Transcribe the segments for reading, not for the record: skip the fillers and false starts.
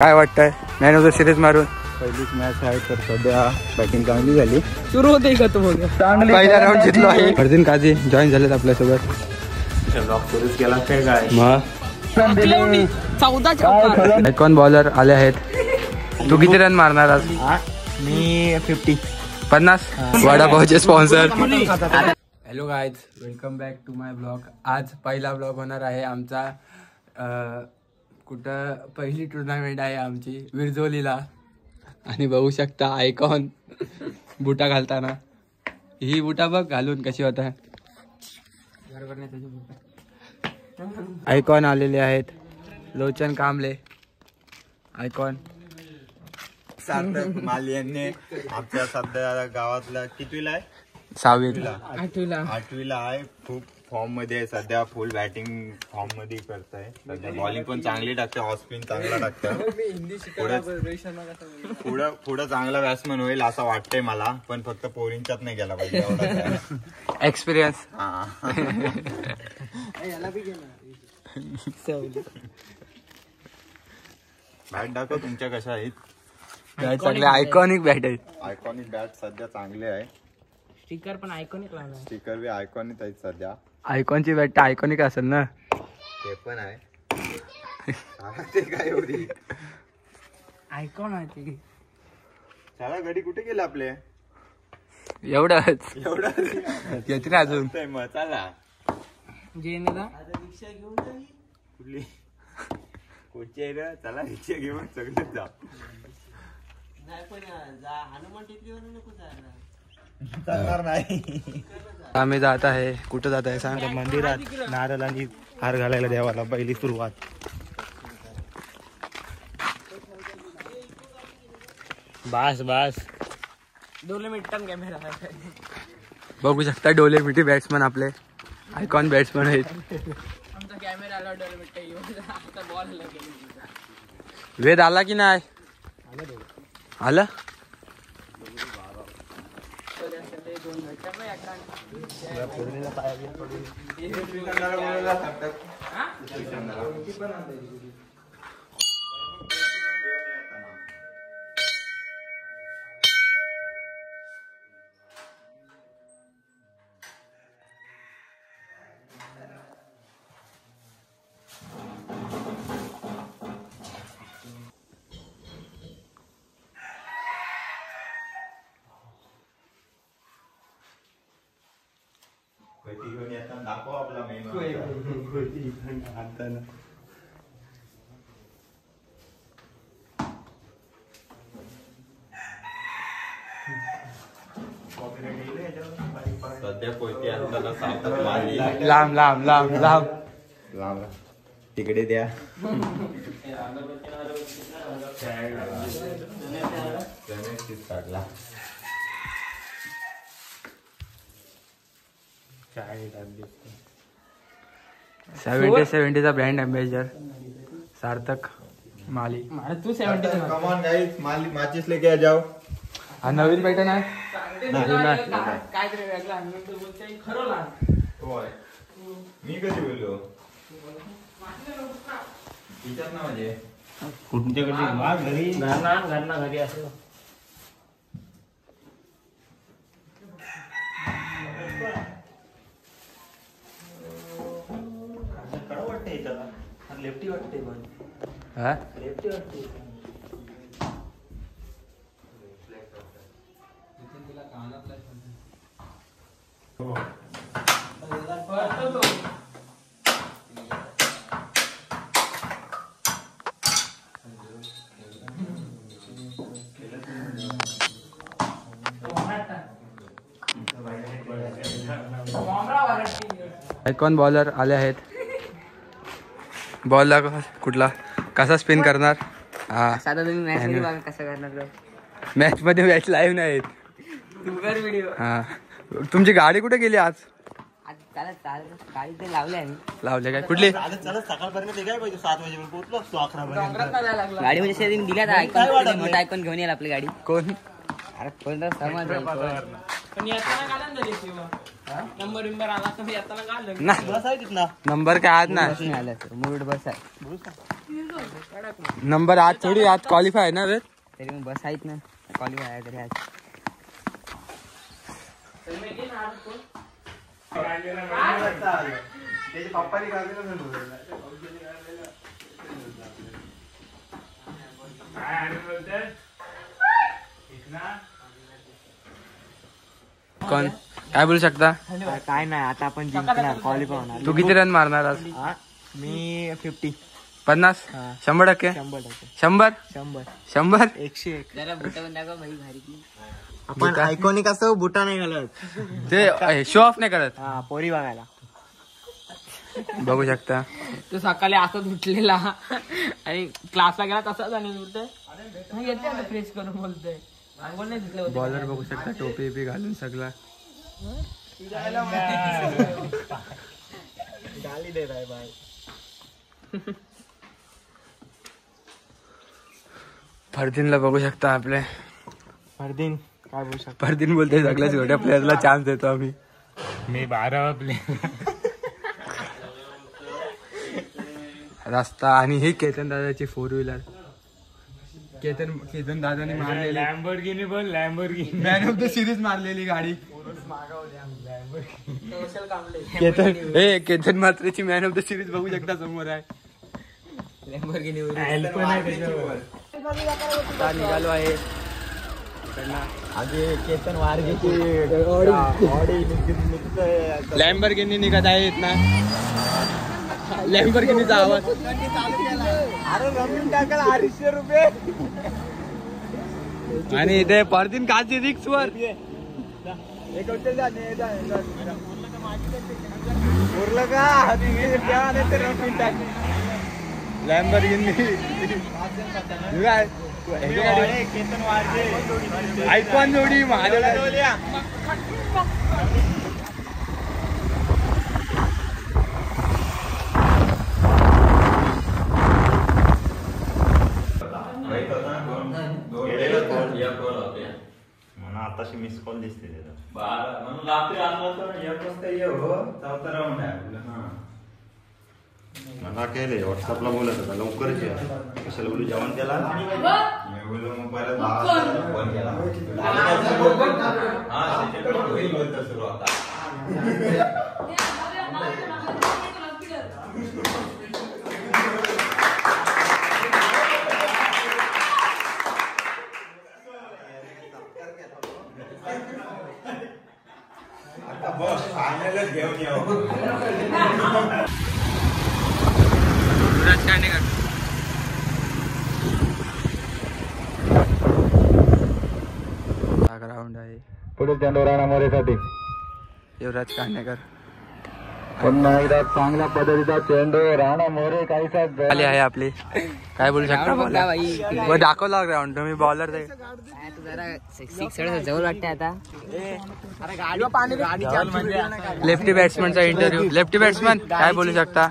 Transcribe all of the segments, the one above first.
काय वाटतंय man of the series मारून? पहिलीच मॅच आहे तर सध्या बॅटिंग चांगली झाली. सुरू होते का तो चांगली पहिला राऊंड जिंकलो आहे. अर्जुन काजी जॉईन झालेत आपल्यासोबत. आयकॉन बॉलर आले आहेत. तू किती रन मारणार आज? मी 50. वडापावचे sponsor. Hello guys, welcome back to my blog. आज पहिला ब्लॉग होणार आहे आमचा. कुठं पहिली टुर्नामेंट आहे आमची विरजोलीला. आणि बघू शकता आयकॉन बुटा घालताना. ही बुटा बघ घालून कशी होता. आयकॉन आलेले आहेत. लोचन कांबळे आयकॉन. सार्थक माल यांनी आमच्या सध्या गावातला कितवीला आहे? 8वीला आहे. खूप फॉर्म मध्ये आहे सध्या. फुल बॅटिंग फॉर्म मध्ये करताय सध्या. बॉलिंग पण चांगली टाकते. ऑफ स्पिन चांगला टाकतं. पुढं चांगला बॅट्समन होईल असं वाटतंय मला. पण फक्त पोरिंच्यात नाही गेला पाहिजे एक्सपिरियन्स. बॅट दाखव तुमच्या कशा आहेत. बॅट चांगले आयकॉनिक बॅट आहेत. आयकॉनिक बॅट सध्या चांगले आहे. स्टिकर पण आयकॉनिक लागला. स्टिकर बी आयकॉनिक आहेत सध्या. आयकॉनची बॅट तर आयकॉनिक असेल ना. ते पण आहे. ते काय एवढी आयकॉन आहे ती. चला गडी कुठे गेले आपले? एवढंच येते ना अजून. मग चला रिक्षा घेऊन कुठली कोची आहे रे. चला रिक्षा घेऊन सगळेच जा. नाही पण हनुमान टेकडीवर नको जायला. चालणार नाही. आम्ही जात आहे. कुठं जात आहे सांग? मंदिरात नारळ आणि हार घालायला देवाला पहिली सुरुवात. बस डोलेमिट्टन कॅमेरा बघू शकता. डोले मिठी बॅट्समन आपले आयकॉन बॅट्समन आहेत. आमचा कॅमेरा आला डोलेमिट्ट बॉल वेद आला की नाही? आला. दाखव आपला मेन. सध्या कोयती आणताना सार्थक मारली. लांब लांब लांब लांब लांब तिकडे द्या. काढला 70चा ब्रँड अँबॅसिडर सार्थक माली. तू 70 कम ऑन गाइस, माचिस लेके आ जाओ. हा नवीन पॅटर्न आहे. काय तरी वेगळा खरं मी कधी बोललो विचार ना. म्हणजे कुठच्याकडे घरी असं लेफ्टी वाटते. हा लेफ्टी वाटते. आयकॉन बॉलर आले आहेत. बॉलला कुठला कसा स्पिन करणार? हा कसं करणार मॅच मध्ये. मॅच लाईव्ह नाहीत. व्हिडिओ. हा तुमची गाडी कुठे गेली आज? गाडी ते लावले काय कुठली सकाळपर्यंत ते काय पाहिजे 7 वाजेपर्यंत पोहोचलो असतो. 11 वाजेपर्यंत गाडी म्हणजे दिल्या. मोठा आयकॉन घेऊन येईल आपली गाडी. कोण? अरे कोणता समाज पण येताना घालन ना रे नंबर बिंबर आला तर येताना घालन. नाही नंबर काय आज नाही मूड बस आहे नंबर आज थोडी आज क्वालिफाय आहे ना रे. तरी मग बस आहेत ना क्वालिफाय आहे तरी आज. कोण काय बोलू शकता. काय नाही आता आपण जिंकणार क्वालिफाय होणार. तू किती रन मारणार आज. मी 50 50 100%. 100 100 100 101. जरा बुटा बंद दाखव भाई भारी की. आपण आयकॉनिक असं बुटा नाही घालत. ते शो ऑफ नाही करत. हा पोरी बघायला बघू शकता. तो सकाळी असंच उठलेला आणि क्लासला गेला तसाच आणि उठतोय येते फ्रेश करून बोलतोय. अंघोळ नाही धुतलं बॉलर बघू शकता टोपी बी घालून सगळा. गाली देत आहे बाय. फरदीनला बघू शकता आपले. फरदीन काय बोलू शकतो. फरदीन बोलते सगळ्या छोट्या प्लेयरला चान्स देतो आम्ही. मी 12 प्लेयर. रस्ता आणि ही केतन दादाची 4 व्हीलर. केतन दादाने मारलेली लॅम्बोर्गिनी बोल Lamborghini. Man of the series मारलेली गाडी केतन मात्रेची मॅन ऑफ द सिरीज बघू शकता समोर आहे. आता निघालो आहे आधी केतन वारगेची लॅम्बोर्गिनी निघत आहे ना. लॅम्बोर्गिनीचा आवाज. अरे रमून टाकाल 250 रुपये. आणि इथे फरदीन काची रिक्स वर उरलं का लॅम्बोर्गिनी आयकॉन जोडी महादेव. म्हणून आताशी मिस कॉल दिसते त्याला. म्हणून रात्री आणलं तर 1 वाजता ये हो. चौथा राऊंड आहे आपलं. मला केले व्हॉट्सअपला बोलत होता लवकरच या. कशाला बोलू जेवण केला. मी बोललो मग परत 10 वाजता फोन केला. हा त्याच्याकडे होईल बोलतो सुरू आता. बस फायनलच घेऊन येऊ. ग्राउंड आहे. पुढे चेंडू राणा मोरेसाठी. युवराज कान्हेकर पुन्हा एकदा चांगल्या पद्धतीचा चेंडू राणा मोरे काहीसा आली आहे आपली. काय बोलू शकता. दाखवला ग्राउंड तुम्ही बॉलर जरा सिक्सर जवळ वाटते आता. लेफ्टी बॅट्समनचा इंटरव्ह्यू. लेफ्टी बॅट्समन काय बोलू शकता.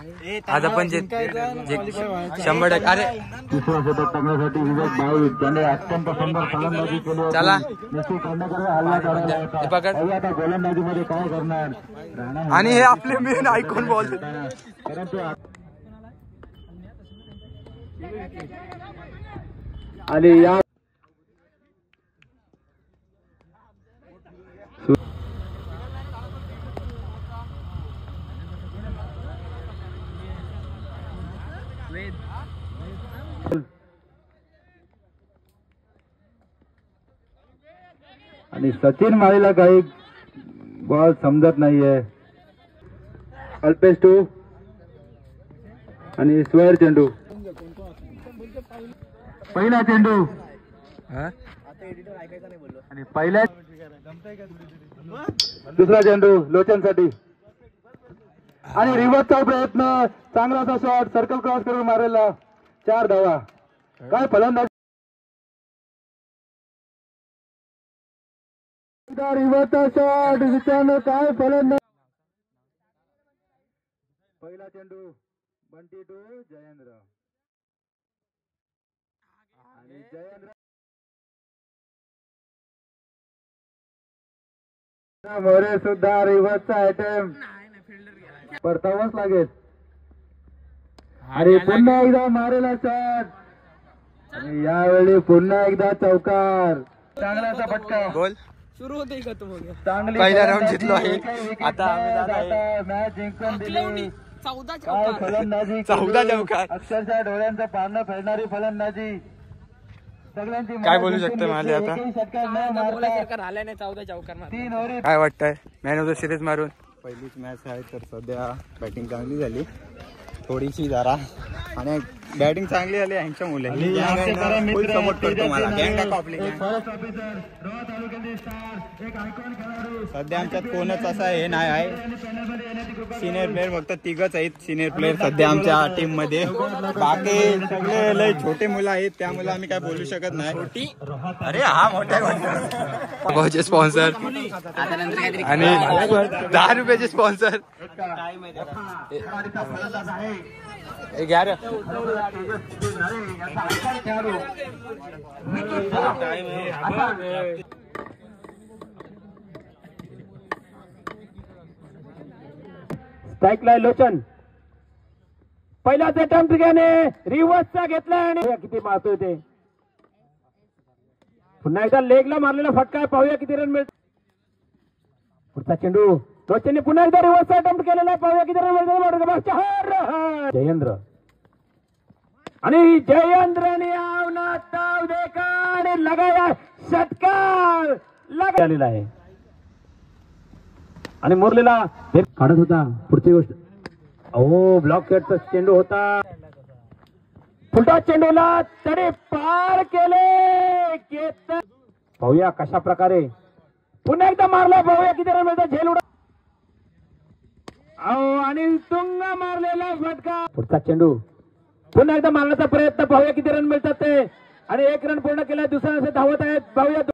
आज आपण 100%. अरे तिसरा शतक टाकण्यासाठी विवेक भाऊ त्याने अत्यंत सुंदर फलंदाजी केली. चला निश्चित करण्याकडे हल्ला करायला होता. हे पकड. आता गोलंदाजीमध्ये काय करणार राणा. आणि हे आपले मेन आयकॉन बॉल. परंतु आणि या आणि सचिन माळीला काही बॉल समजत नाहीये. अल्पेश टू आणि स्क्वेअर चेंडू. पहिला चेंडू आणि पहिल्या दुसरा चेंडू लोचनसाठी आणि रिव्हर्सचा प्रयत्न. चांगला असा शॉट सर्कल क्रॉस करून मारेला. 4 धावा. काय फलंदाज. रिव्हर्सचा शॉट विचारलं काय फलंदाज. पहिला चेंडू बंटी टू जयेंद्र आणि जयेंद्र मोरे सुद्धा रिव्हर्सचा आयटम परतावाच लागेल. आणि पुन्हा एकदा मारेला शॉट आणि यावेळी पुन्हा एकदा चौकार. चांगलाचा फटका. बोल. सुरू होते खतम हो गया. चांगली पहिला राऊंड जिंकलो आहे. आता आम्ही जात आहे. मॅच जिंकून दिली. 14 काय चौकार. फलंदाजी 14 केली. चौकार. अक्षरशः डोळ्यांचं पारणं फेडणारी फलंदाजी. सगळ्यांची काय मनं बोलू जिंकून शकतो मला घेतली. आता? एकही षटकार न आता मारता बोलायसारखं राहिलं नाही 14 चौकार मारले. 3 ओव्हरी काय वाटतंय मॅन ऑफ द सिरीज मारून? पहिलीच मॅच आहे तर सध्या बॅटिंग चांगली झाली थोडीशी जरा आणि बॅटिंग चांगली झाली यांच्या मुले फुल सपोर्ट करतो मला. गँग टाका आपली gang. सध्या आमच्यात कोणच असा हे नाही आहे सिनियर प्लेअर. फक्त तिघच आहेत सिनियर प्लेअर सध्या आमच्या टीम मध्ये. बाकी सगळे लय छोटे मुलं आहेत त्यामुळे आम्ही काय बोलू शकत नाही. अरे हा मोठ्या भाऊचे स्पॉन्सर आणि 10 रुपयाचे स्पॉन्सर. घ्या रे. स्ट्राईकला लोचन पहिलाच अटेम्प्ट घेणे रिव्हर्सचा घेतला आणि किती मारतोय ते. पुन्हा एकदा लेगला मारलेला फटका. पाहूया किती रन मिळत. पुढचा चेंडू लोचनने पुन्हा एकदा रिव्हर्सचा अटेम्प्ट केलेला. पाहूया किती रन मिळतात. जयेंद्र आणि जयेंद्रने आवना ताव देखा आणि लगाया षटकार आलेला आहे. आणि मुरलेला काढत होता. पुढची गोष्ट अहो ब्लॉक शेटचा चेंडू होता. फुलटा चेंडूला तडे पार केले. पाहूया कशा प्रकारे पुन्हा एकदा मारला. पाहूया किती रन मिळतात. झेल उडा अहो आणि तुंग मारलेला फटका. पुढचा चेंडू पुन्हा एकदा मारण्याचा प्रयत्न. पाहूया किती रन मिळतात ते. आणि 1 रन पूर्ण केला. दुसऱ्या धावत आहेत. पाहूया